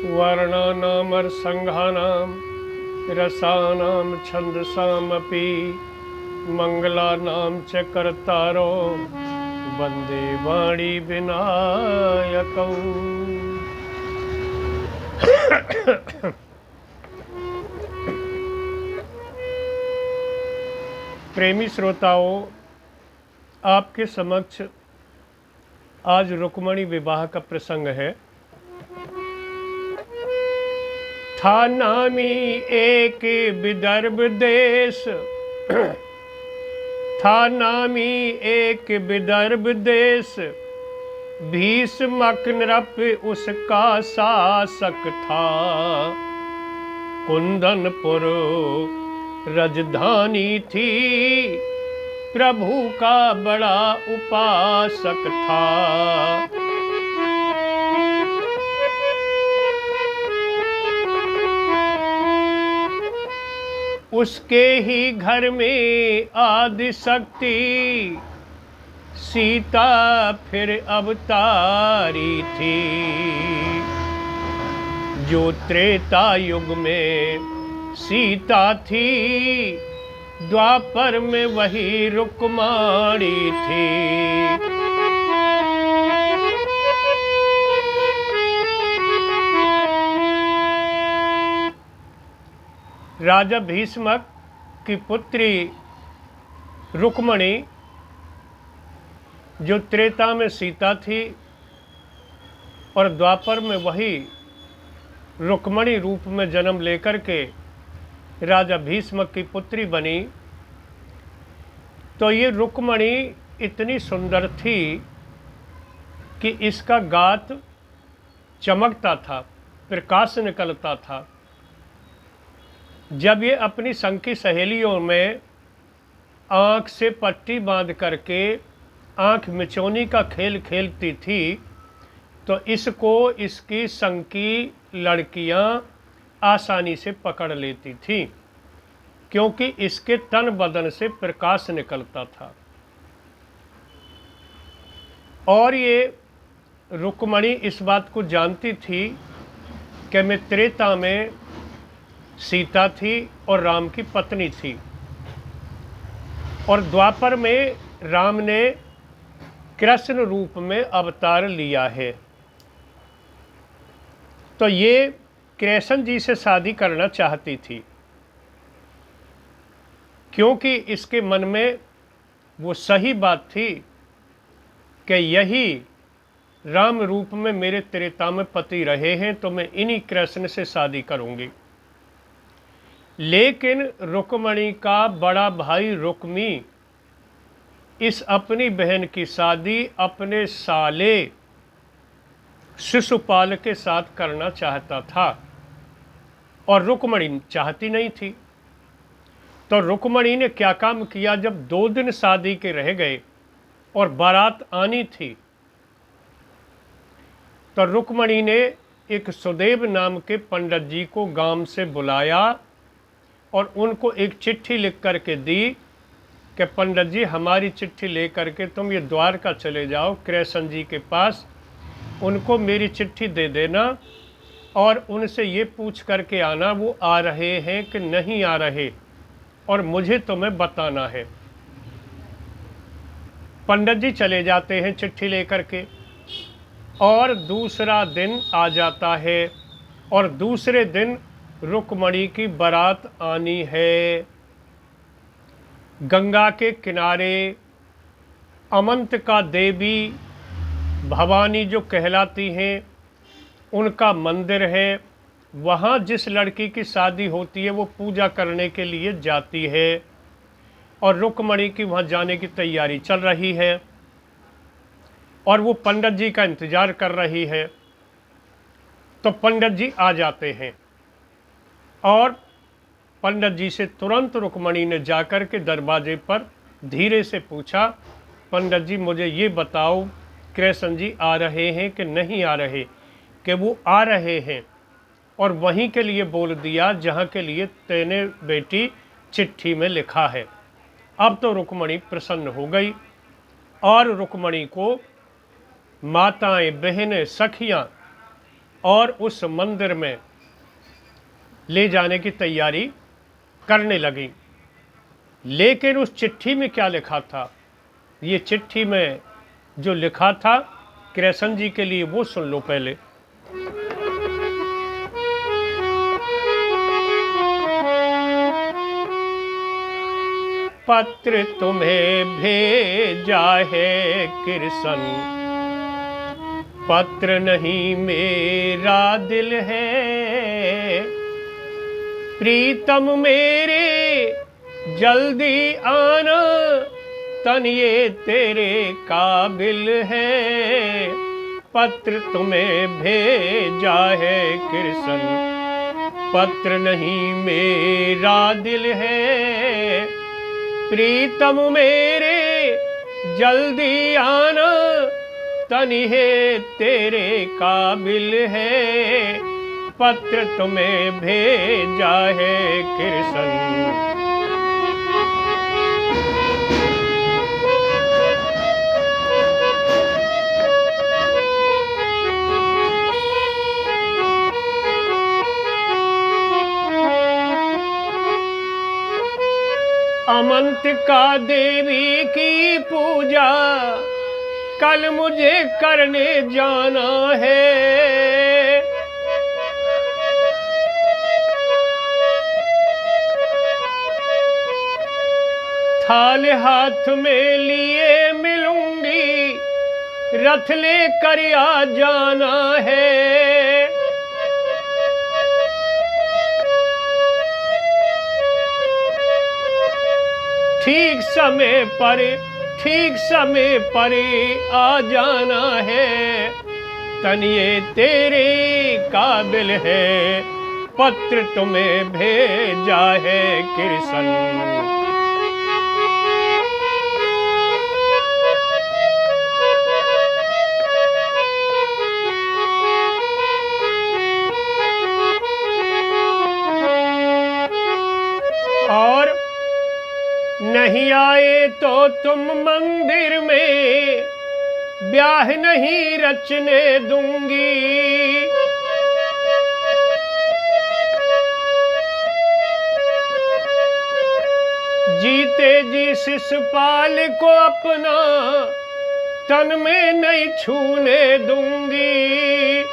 वर्णानामर्सङ्घानां रसानां छन्दसामपि मङ्गलानां च कर्तारो वन्दे वाणी विनायकम्। प्रेमी श्रोताओं, आपके समक्ष आज रुक्मणी विवाह का प्रसंग है। था नामी एक विदर्भ देश, था नामी एक विदर्भ देश, भीष्मक नृप उसका शासक था। कुंदनपुर राजधानी थी, प्रभु का बड़ा उपासक था। उसके ही घर में आदि शक्ति सीता फिर अवतारी थी। जो त्रेता युग में सीता थी, द्वापर में वही रुक्माणी थी। राजा भीष्मक की पुत्री रुक्मणी, जो त्रेता में सीता थी और द्वापर में वही रुक्मणी रूप में जन्म लेकर के राजा भीष्मक की पुत्री बनी, तो ये रुक्मणी इतनी सुंदर थी कि इसका गात चमकता था, प्रकाश निकलता था। जब ये अपनी संगी सहेलियों में आँख से पट्टी बांध करके आँख मिचौनी का खेल खेलती थी, तो इसको इसकी संगी लड़कियां आसानी से पकड़ लेती थी, क्योंकि इसके तन बदन से प्रकाश निकलता था। और ये रुक्मणी इस बात को जानती थी कि मैं त्रेता में सीता थी और राम की पत्नी थी, और द्वापर में राम ने कृष्ण रूप में अवतार लिया है। तो ये कृष्ण जी से शादी करना चाहती थी, क्योंकि इसके मन में वो सही बात थी कि यही राम रूप में मेरे त्रेता में पति रहे हैं, तो मैं इन्हीं कृष्ण से शादी करूंगी। लेकिन रुक्मणी का बड़ा भाई रुक्मी इस अपनी बहन की शादी अपने साले शिशुपाल के साथ करना चाहता था, और रुक्मणी चाहती नहीं थी। तो रुक्मणी ने क्या काम किया, जब 2 दिन शादी के रह गए और बारात आनी थी, तो रुक्मणी ने एक सुदेव नाम के पंडित जी को गांव से बुलाया और उनको एक चिट्ठी लिख करके दी कि पंडित जी, हमारी चिट्ठी लेकर के तुम ये द्वारका चले जाओ कृष्ण जी के पास, उनको मेरी चिट्ठी दे देना और उनसे ये पूछ करके आना वो आ रहे हैं कि नहीं आ रहे, और मुझे तुम्हें बताना है। पंडित जी चले जाते हैं चिट्ठी लेकर के, और दूसरा दिन आ जाता है, और दूसरे दिन रुक्मणी की बारात आनी है। गंगा के किनारे अमंतिका देवी भवानी जो कहलाती हैं, उनका मंदिर है। वहाँ जिस लड़की की शादी होती है वो पूजा करने के लिए जाती है, और रुक्मणी की वहाँ जाने की तैयारी चल रही है, और वो पंडित जी का इंतज़ार कर रही है। तो पंडित जी आ जाते हैं, और पंडित जी से तुरंत रुक्मणी ने जाकर के दरवाजे पर धीरे से पूछा, पंडित जी मुझे ये बताओ कृष्ण जी आ रहे हैं कि नहीं आ रहे, कि वो आ रहे हैं, और वहीं के लिए बोल दिया जहाँ के लिए तेने बेटी चिट्ठी में लिखा है। अब तो रुक्मणी प्रसन्न हो गई, और रुक्मणी को माताएं, बहनें, सखियाँ और उस मंदिर में ले जाने की तैयारी करने लगी। लेकिन उस चिट्ठी में क्या लिखा था, ये चिट्ठी में जो लिखा था कृष्ण जी के लिए, वो सुन लो पहले। पत्र तुम्हें भेजा है कृष्ण, पत्र नहीं मेरा दिल है। प्रीतम मेरे जल्दी आना, तन ये तेरे काबिल है। पत्र तुम्हें भेजा है कृष्ण, पत्र नहीं मेरा दिल है। प्रीतम मेरे जल्दी आना, तन ये तेरे काबिल है। पत्र तुम्हें भेजा है कृष्ण। अमंतिका देवी की पूजा कल मुझे करने जाना है। थाल हाथ में लिए मिलूंगी, रथ लेकर आ जाना है। ठीक समय पर आ जाना है। तन ये तेरे काबिल है, पत्र तुम्हें भेजा है कृष्ण। और नहीं आए तो तुम मंदिर में ब्याह नहीं रचने दूंगी। जीते जी शिशुपाल को अपना तन में नहीं छूने दूंगी।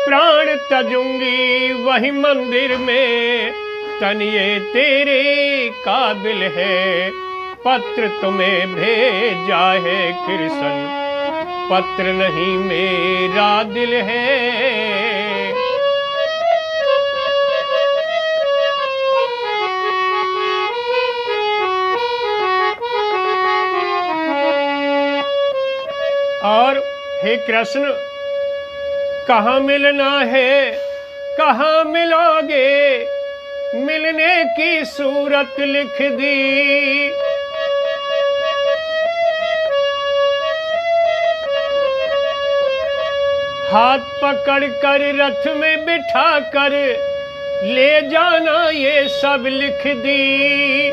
प्राण तजूंगी वही मंदिर में, तन ये तेरे काबिल है। पत्र तुम्हें भेजा है कृष्ण, पत्र नहीं मेरा दिल है। और हे कृष्ण, कहाँ मिलना है, कहाँ मिलोगे, मिलने की सूरत लिख दी। हाथ पकड़ कर रथ में बिठा कर ले जाना, ये सब लिख दी।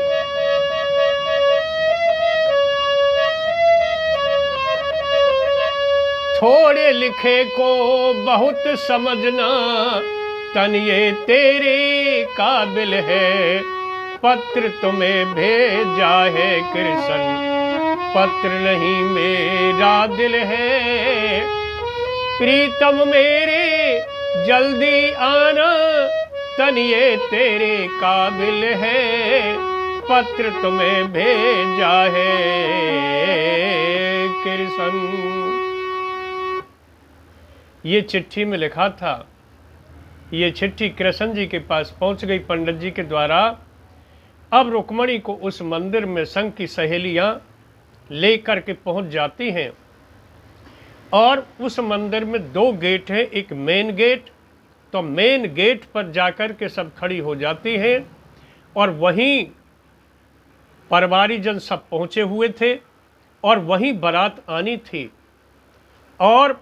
थोड़े लिखे को बहुत समझना, तन ये तेरे काबिल है। पत्र तुम्हें भेजा है कृष्ण, पत्र नहीं मेरा दिल है। प्रीतम मेरे जल्दी आना, तन ये तेरे काबिल है। पत्र तुम्हें भेजा है कृष्ण। ये चिट्ठी में लिखा था। ये चिट्ठी कृष्ण जी के पास पहुंच गई पंडित जी के द्वारा। अब रुक्मणी को उस मंदिर में संग की सहेलियां लेकर के पहुंच जाती हैं और उस मंदिर में 2 गेट हैं, एक मेन गेट। तो मेन गेट पर जाकर के सब खड़ी हो जाती हैं और वहीं परवारी जन सब पहुंचे हुए थे और वहीं बारात आनी थी। और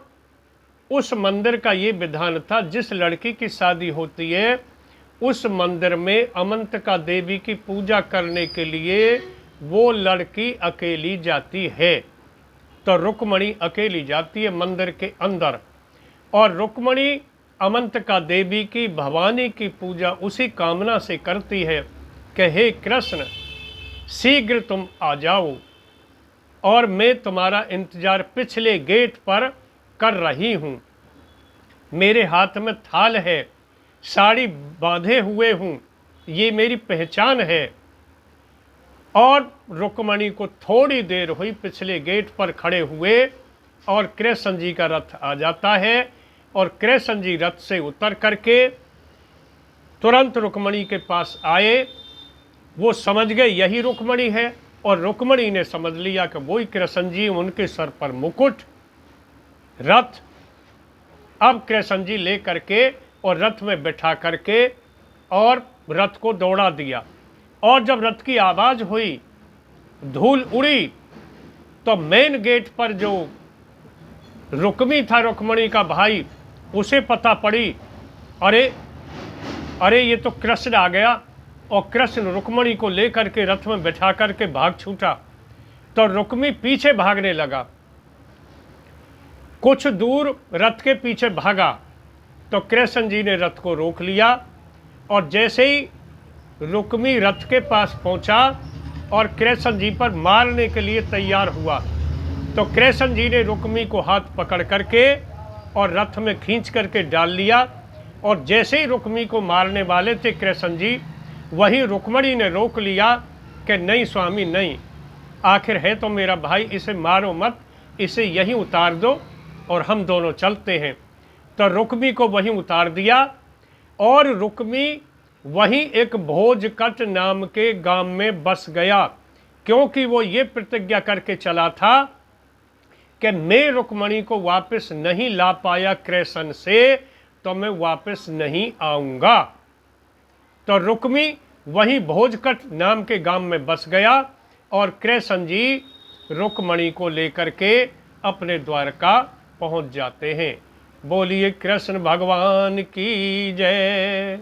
उस मंदिर का ये विधान था, जिस लड़की की शादी होती है उस मंदिर में अमंतिका देवी की पूजा करने के लिए वो लड़की अकेली जाती है। तो रुक्मणी अकेली जाती है मंदिर के अंदर, और रुक्मणी अमंतिका देवी की, भवानी की पूजा उसी कामना से करती है कि हे कृष्ण, शीघ्र तुम आ जाओ और मैं तुम्हारा इंतजार पिछले गेट पर कर रही हूँ। मेरे हाथ में थाल है, साड़ी बांधे हुए हूँ, ये मेरी पहचान है। और रुक्मणी को थोड़ी देर हुई पिछले गेट पर खड़े हुए, और कृष्ण जी का रथ आ जाता है, और कृष्ण जी रथ से उतर करके तुरंत रुक्मणी के पास आए। वो समझ गए यही रुक्मणी है, और रुक्मणी ने समझ लिया कि वही कृष्ण जी, उनके सर पर मुकुट, रथ। अब कृष्ण जी ले करके और रथ में बैठा करके और रथ को दौड़ा दिया। और जब रथ की आवाज हुई, धूल उड़ी, तो मेन गेट पर जो रुक्मी था, रुक्मणी का भाई, उसे पता पड़ी, अरे अरे ये तो कृष्ण आ गया। और कृष्ण रुक्मणी को लेकर के रथ में बैठा करके भाग छूटा। तो रुक्मी पीछे भागने लगा, कुछ दूर रथ के पीछे भागा, तो कृष्ण जी ने रथ को रोक लिया। और जैसे ही रुक्मी रथ के पास पहुंचा और कृष्ण जी पर मारने के लिए तैयार हुआ, तो कृष्ण जी ने रुक्मी को हाथ पकड़ करके और रथ में खींच करके डाल लिया। और जैसे ही रुक्मी को मारने वाले थे कृष्ण जी, वहीं रुक्मणी ने रोक लिया कि नहीं स्वामी नहीं, आखिर है तो मेरा भाई, इसे मारो मत, इसे यहीं उतार दो और हम दोनों चलते हैं। तो रुक्मी को वहीं उतार दिया, और रुक्मी वहीं एक भोजकट नाम के गांव में बस गया, क्योंकि वो ये प्रतिज्ञा करके चला था कि मैं रुक्मणी को वापस नहीं ला पाया कृष्ण से, तो मैं वापस नहीं आऊंगा। तो रुक्मी वहीं भोजकट नाम के गांव में बस गया, और कृष्ण जी रुक्मणी को लेकर के अपने द्वारका पहुंच जाते हैं। बोलिए कृष्ण भगवान की जय।